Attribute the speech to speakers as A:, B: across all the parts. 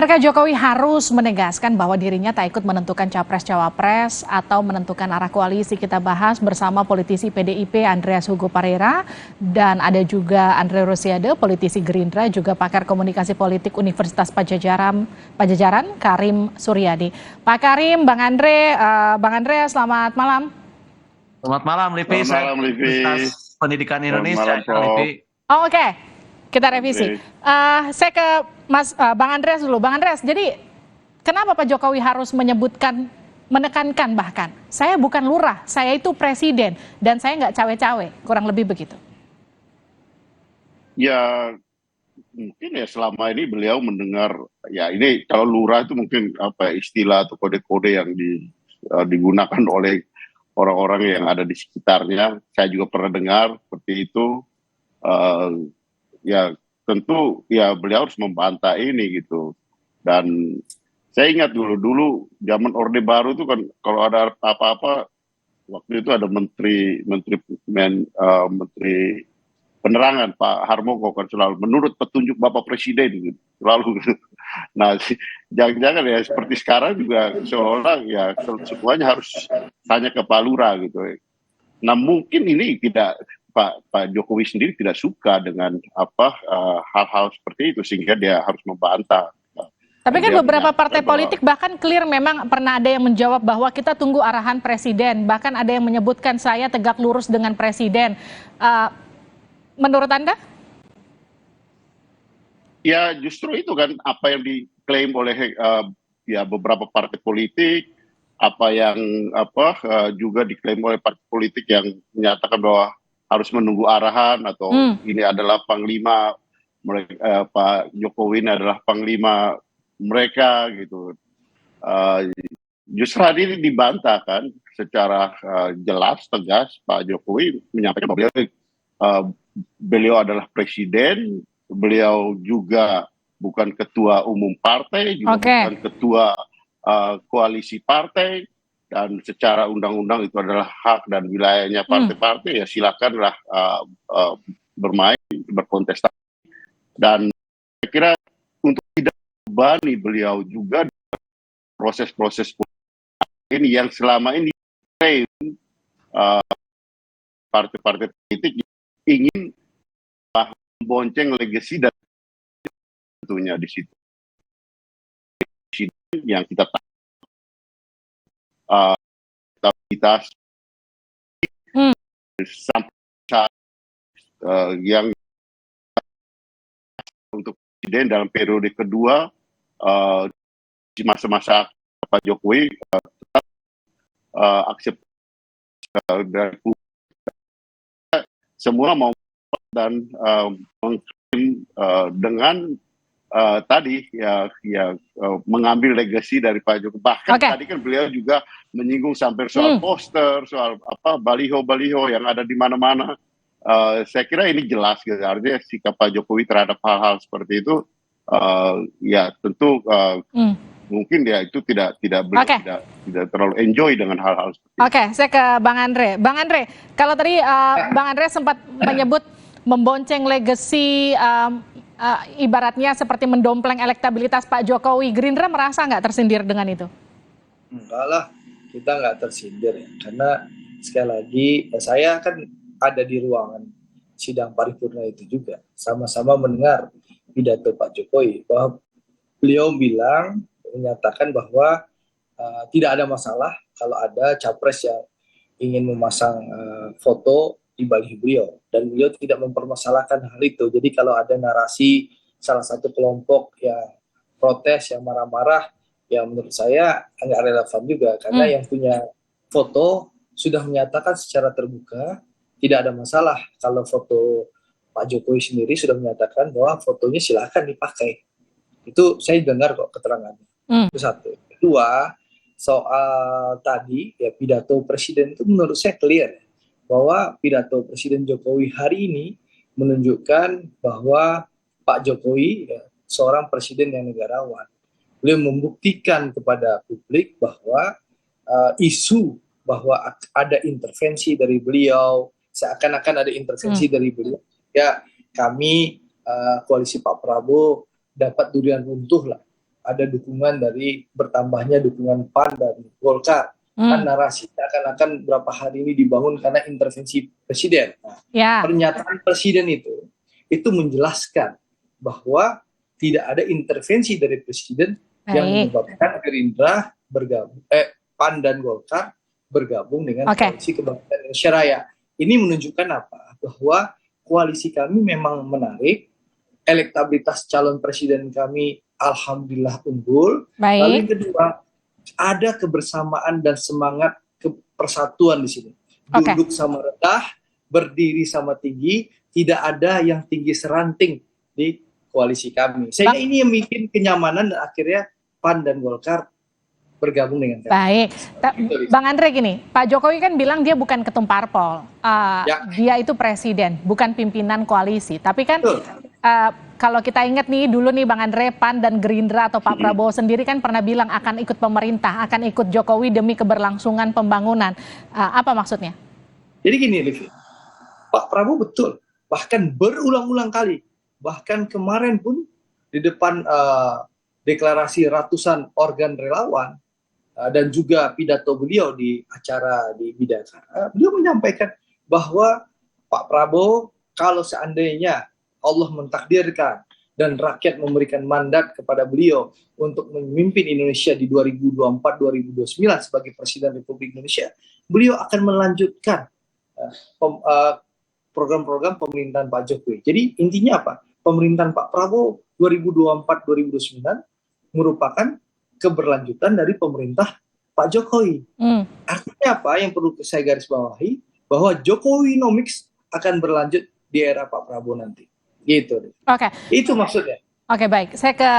A: Mereka Jokowi harus menegaskan bahwa dirinya tak ikut menentukan capres-cawapres atau menentukan arah koalisi. Kita bahas bersama politisi PDIP Andreas Hugo Parera dan ada juga Andre Rosiade, politisi Gerindra, juga pakar komunikasi politik Universitas Pajajaran Karim Suryadi. Pak Karim, Bang Andre, selamat malam.
B: Selamat malam, Livi.
C: Selamat malam, Livi.
B: Universitas Pendidikan Indonesia,
C: Selamat malam,
B: Livi.
A: Oh, oke. Kita revisi. Saya ke Bang Andreas dulu. Bang Andreas, jadi kenapa Pak Jokowi harus menekankan bahkan, saya bukan lurah, saya itu presiden, dan saya nggak cawe-cawe, kurang lebih begitu?
C: Ya, mungkin ya selama ini beliau mendengar, ya ini kalau lurah itu mungkin apa istilah atau kode-kode yang digunakan oleh orang-orang yang ada di sekitarnya. Saya juga pernah dengar seperti itu. Ya tentu ya beliau harus membantah ini gitu. Dan saya ingat dulu zaman Orde Baru itu kan kalau ada apa-apa waktu itu ada menteri penerangan Pak Harmoko kan selalu menurut petunjuk Bapak Presiden gitu. Selalu. Nah, jangan-jangan ya seperti sekarang juga seolah-olah ya semuanya harus tanya ke Pak Lurah gitu. Nah, mungkin ini tidak Pak Jokowi sendiri tidak suka dengan hal-hal seperti itu sehingga dia harus membantah.
A: Tapi kan beberapa partai politik bahkan clear memang pernah ada yang menjawab bahwa kita tunggu arahan presiden, bahkan ada yang menyebutkan saya tegak lurus dengan presiden. Menurut Anda?
C: Ya justru itu kan apa yang diklaim oleh ya beberapa partai politik, apa yang juga diklaim oleh partai politik yang menyatakan bahwa harus menunggu arahan atau ini adalah panglima Pak Jokowi ini adalah panglima mereka gitu. Justru hari ini dibantah kan secara jelas tegas Pak Jokowi menyampaikan bahwa beliau adalah presiden, beliau juga bukan ketua umum partai, juga bukan ketua koalisi partai. Dan secara undang-undang itu adalah hak dan wilayahnya partai-partai, ya silakanlah bermain, berkontestasi. Dan saya kira untuk tidak membebani beliau juga proses-proses ini yang selama ini partai-partai politik ingin membonceng legasi dan tentunya di situ yang kita tahu stabilitas sampai saat yang untuk presiden dalam periode kedua di masa-masa Pak Jokowi tetap dan semua mau dan mengklaim dengan tadi mengambil legasi dari Pak Jokowi. Bahkan tadi kan beliau juga menyinggung sampai soal poster, soal baliho-baliho yang ada di mana-mana. Saya kira ini jelas gitu. Artinya sikap Pak Jokowi terhadap hal-hal seperti itu ya tentu mungkin dia itu tidak terlalu enjoy dengan hal-hal seperti itu.
A: Oke, saya ke Bang Andre. Bang Andre, kalau tadi Bang Andre sempat menyebut membonceng legasi, ibaratnya seperti mendompleng elektabilitas Pak Jokowi, Gerindra merasa nggak tersindir dengan itu?
D: Enggak lah, kita nggak tersindir ya. Karena sekali lagi saya kan ada di ruangan sidang paripurna itu juga, sama-sama mendengar pidato Pak Jokowi bahwa beliau menyatakan bahwa tidak ada masalah kalau ada capres yang ingin memasang foto di baliho beliau, dan beliau tidak mempermasalahkan hal itu. Jadi kalau ada narasi salah satu kelompok yang protes, yang marah-marah, yang menurut saya agak relevan juga, karena yang punya foto sudah menyatakan secara terbuka tidak ada masalah kalau foto Pak Jokowi sendiri sudah menyatakan bahwa fotonya silahkan dipakai. Itu saya dengar kok keterangannya. Itu satu. Kedua, soal tadi ya pidato presiden itu menurut saya clear bahwa pidato Presiden Jokowi hari ini menunjukkan bahwa Pak Jokowi seorang presiden yang negarawan. Beliau membuktikan kepada publik bahwa isu bahwa ada intervensi dari beliau, seakan-akan ada intervensi dari beliau, ya kami koalisi Pak Prabowo dapat durian runtuh lah. ada dukungan dari bertambahnya dukungan PAN dan Golkar. Kan narasinya akan berapa hari ini dibangun karena intervensi presiden. Nah, pernyataan presiden itu menjelaskan bahwa tidak ada intervensi dari presiden yang menyebabkan Gerindra bergabung, PAN dan Golkar bergabung dengan koalisi Kebangkitan Indonesia Raya. Ini menunjukkan apa? Bahwa koalisi kami memang menarik, elektabilitas calon presiden kami alhamdulillah unggul. Lalu yang kedua, ada kebersamaan dan semangat persatuan di sini. Duduk sama rendah, berdiri sama tinggi, tidak ada yang tinggi seranting di koalisi kami. Sehingga ini yang bikin kenyamanan dan akhirnya PAN dan Golkar bergabung dengan kami.
A: Baik, Bang Andre gini, Pak Jokowi kan bilang dia bukan ketum parpol, dia itu presiden, bukan pimpinan koalisi. Tapi kan kalau kita ingat nih dulu nih Bang Andre, PAN dan Gerindra atau Pak Prabowo sendiri kan pernah bilang akan ikut pemerintah, akan ikut Jokowi demi keberlangsungan pembangunan. Apa maksudnya?
D: Jadi gini Livi, Pak Prabowo betul, bahkan berulang-ulang kali, bahkan kemarin pun di depan deklarasi ratusan organ relawan dan juga pidato beliau di acara di Bidakara, beliau menyampaikan bahwa Pak Prabowo kalau seandainya Allah mentakdirkan dan rakyat memberikan mandat kepada beliau untuk memimpin Indonesia di 2024-2029 sebagai Presiden Republik Indonesia, beliau akan melanjutkan program-program pemerintahan Pak Jokowi. Jadi intinya apa? Pemerintahan Pak Prabowo 2024-2029 merupakan keberlanjutan dari pemerintah Pak Jokowi. Artinya apa yang perlu saya garis bawahi? Bahwa Jokowinomics akan berlanjut di era Pak Prabowo nanti. Gitu. Itu maksudnya.
A: Baik. Saya ke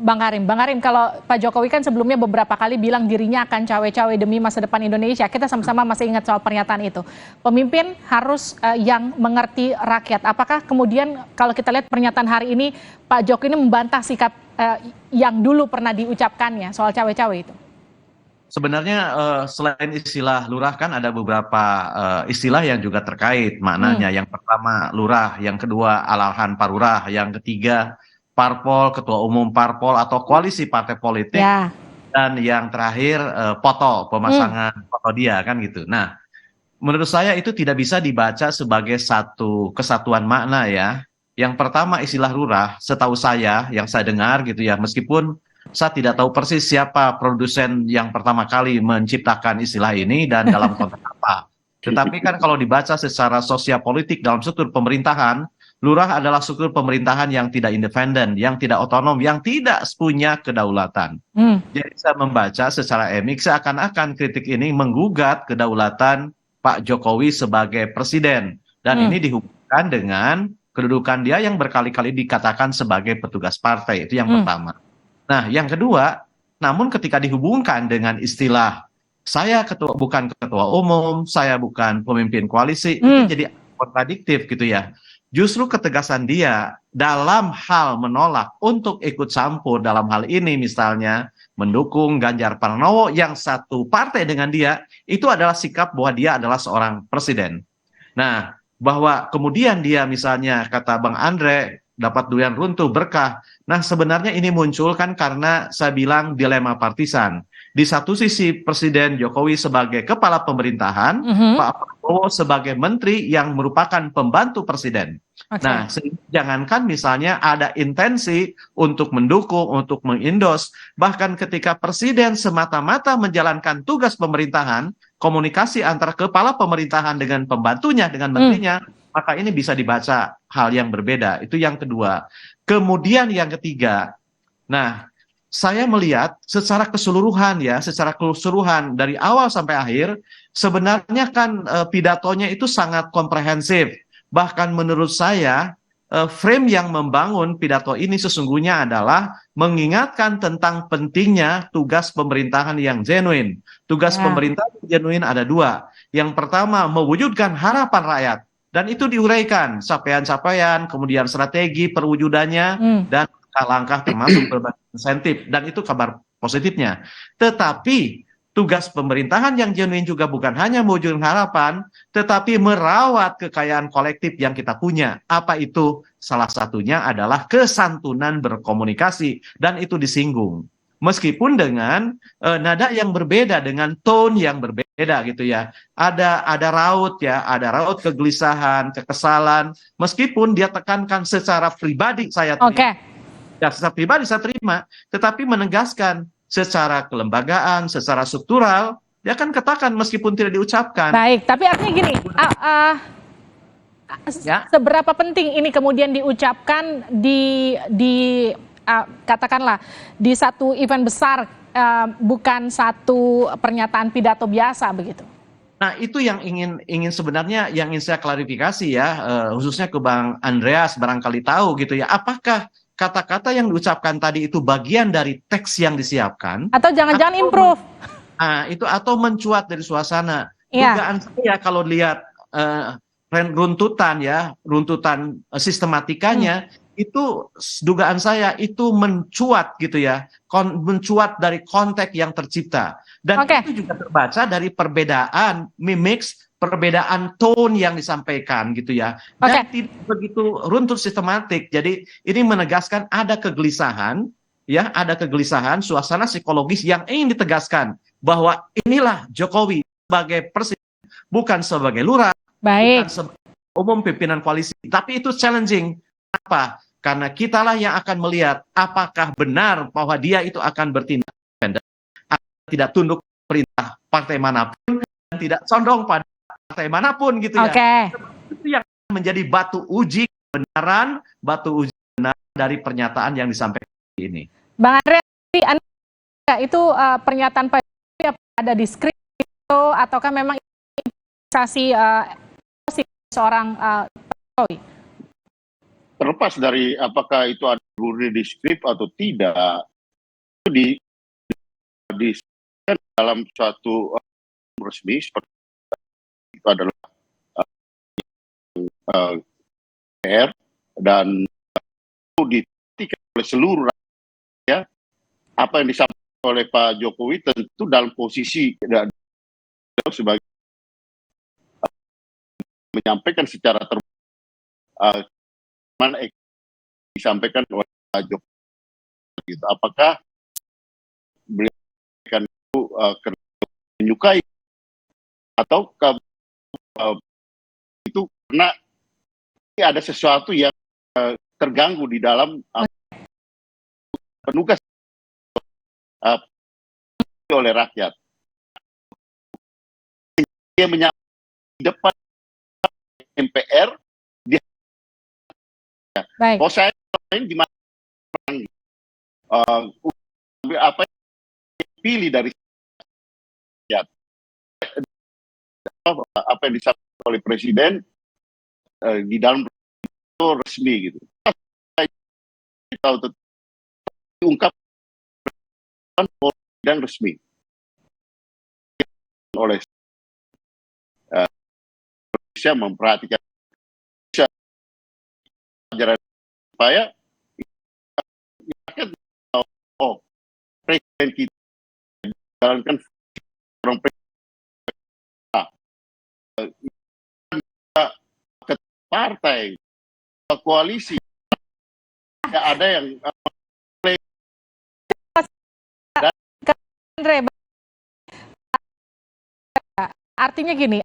A: Bang Karim. Bang Karim, kalau Pak Jokowi kan sebelumnya beberapa kali bilang dirinya akan cawe-cawe demi masa depan Indonesia. Kita sama-sama masih ingat soal pernyataan itu. Pemimpin harus yang mengerti rakyat. Apakah kemudian kalau kita lihat pernyataan hari ini, Pak Jokowi ini membantah sikap yang dulu pernah diucapkannya soal cawe-cawe itu?
B: Sebenarnya selain istilah lurah kan ada beberapa istilah yang juga terkait maknanya. Yang pertama lurah, yang kedua alahan parurah, yang ketiga parpol, ketua umum parpol atau koalisi partai politik, dan yang terakhir foto, pemasangan foto dia kan gitu. Nah, menurut saya itu tidak bisa dibaca sebagai satu kesatuan makna ya. Yang pertama istilah lurah, setahu saya yang saya dengar gitu ya, meskipun saya tidak tahu persis siapa produsen yang pertama kali menciptakan istilah ini dan dalam konteks apa. Tetapi kan kalau dibaca secara sosial politik dalam struktur pemerintahan, lurah adalah struktur pemerintahan yang tidak independen, yang tidak otonom, yang tidak punya kedaulatan. Jadi saya membaca secara emik seakan-akan kritik ini menggugat kedaulatan Pak Jokowi sebagai presiden. Dan ini dihubungkan dengan kedudukan dia yang berkali-kali dikatakan sebagai petugas partai. Itu yang pertama. Nah, yang kedua, namun ketika dihubungkan dengan istilah saya bukan ketua umum, saya bukan pemimpin koalisi, itu jadi kontradiktif gitu ya. Justru ketegasan dia dalam hal menolak untuk ikut campur dalam hal ini misalnya mendukung Ganjar Pranowo yang satu partai dengan dia, itu adalah sikap bahwa dia adalah seorang presiden. Nah, bahwa kemudian dia misalnya kata Bang Andre dapat durian runtuh berkah. Nah, sebenarnya ini muncul kan karena saya bilang dilema partisan. Di satu sisi Presiden Jokowi sebagai kepala pemerintahan, Pak Prabowo sebagai menteri yang merupakan pembantu presiden. Nah, jangankan misalnya ada intensi untuk mendukung, untuk mengindos, bahkan ketika presiden semata-mata menjalankan tugas pemerintahan, komunikasi antara kepala pemerintahan dengan pembantunya, dengan menterinya, maka ini bisa dibaca hal yang berbeda. Itu yang kedua. Kemudian yang ketiga, nah saya melihat secara keseluruhan ya, secara keseluruhan dari awal sampai akhir, sebenarnya kan pidatonya itu sangat komprehensif. Bahkan menurut saya, frame yang membangun pidato ini sesungguhnya adalah mengingatkan tentang pentingnya tugas pemerintahan yang genuine. Tugas pemerintahan yang genuine ada dua. Yang pertama, mewujudkan harapan rakyat. Dan itu diuraikan, capaian-capaian, kemudian strategi perwujudannya, dan langkah termasuk berbagai insentif. Dan itu kabar positifnya. Tetapi tugas pemerintahan yang genuine juga bukan hanya mewujudkan harapan, tetapi merawat kekayaan kolektif yang kita punya. Apa itu? Salah satunya adalah kesantunan berkomunikasi, dan itu disinggung. Meskipun dengan nada yang berbeda, dengan tone yang berbeda gitu ya. Ada raut ya, ada raut kegelisahan, kekesalan. Meskipun dia tekankan secara pribadi saya terima. Ya, secara pribadi saya terima, tetapi menegaskan secara kelembagaan, secara struktural, dia kan katakan meskipun tidak diucapkan.
A: Baik, tapi artinya gini, seberapa penting ini kemudian diucapkan katakanlah di satu event besar, bukan satu pernyataan pidato biasa begitu?
B: Nah, itu yang ingin sebenarnya yang ingin saya klarifikasi ya, khususnya ke Bang Andreas barangkali tahu gitu ya, apakah kata-kata yang diucapkan tadi itu bagian dari teks yang disiapkan
A: atau jangan-jangan improve?
B: Itu atau mencuat dari suasana.
A: Ya.
B: Dugaan saya kalau lihat runtutan sistematikanya, itu dugaan saya itu mencuat gitu ya, mencuat dari konteks yang tercipta, dan itu juga terbaca dari perbedaan mimics, perbedaan tone yang disampaikan gitu ya, dan tidak begitu runtut sistematik. Jadi ini menegaskan ada kegelisahan ya, ada kegelisahan, suasana psikologis yang ingin ditegaskan bahwa inilah Jokowi sebagai presiden, bukan sebagai lurah, bukan sebagai umum pimpinan koalisi, tapi itu challenging. Apa? Karena kitalah yang akan melihat apakah benar bahwa dia itu akan bertindak tidak tunduk perintah partai manapun dan tidak condong pada partai manapun gitu ya. Itu yang menjadi batu uji kebenaran, batu uji benar dari pernyataan yang disampaikan ini.
A: Bang Andre, itu pernyataan Pak Jokowi ada di skrip itu, ataukah memang investasi seorang Jokowi?
C: Terlepas dari apakah itu ada di skrip atau tidak, itu di dalam suatu resmi seperti itu adalah PR, dan itu diperhatikan oleh seluruh rakyat ya. Apa yang disampaikan oleh Pak Jokowi tentu dalam posisi sebagai menyampaikan secara terbuka mana disampaikan oleh Pak Jokowi gitu. Apakah beliau itu menyukai atau itu karena ada sesuatu yang terganggu di dalam penugas oleh rakyat. Dia menyampaikan di depan MPR. Kalau saya gimana apa yang dipilih dari rakyat, apa yang disampaikan oleh presiden di dalam itu resmi gitu. Kita diungkapkan dan resmi oleh Indonesia memperhatikan pelajaran supaya presiden kita jalankan orang ke partai ke koalisi, tidak ada yang
A: Andre, artinya gini,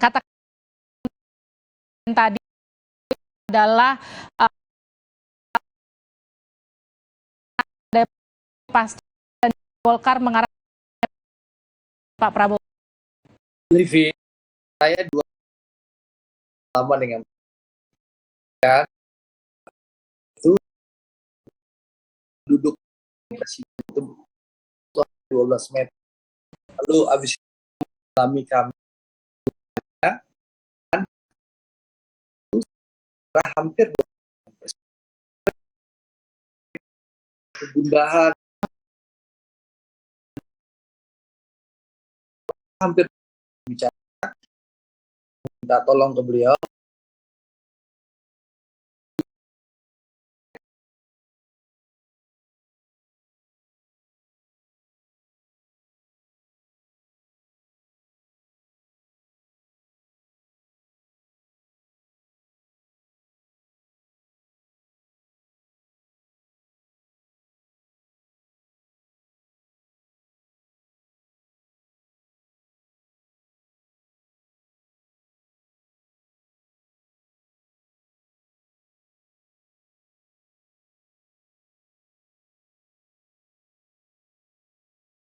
A: kata tadi adalah pasti Golkar mengarah Pak Prabowo.
D: Livi, saya dua lama dengan kan itu duduk presiden itu 12 meter, lalu habis kami hampir kegundahan, hampir bicara minta tolong ke beliau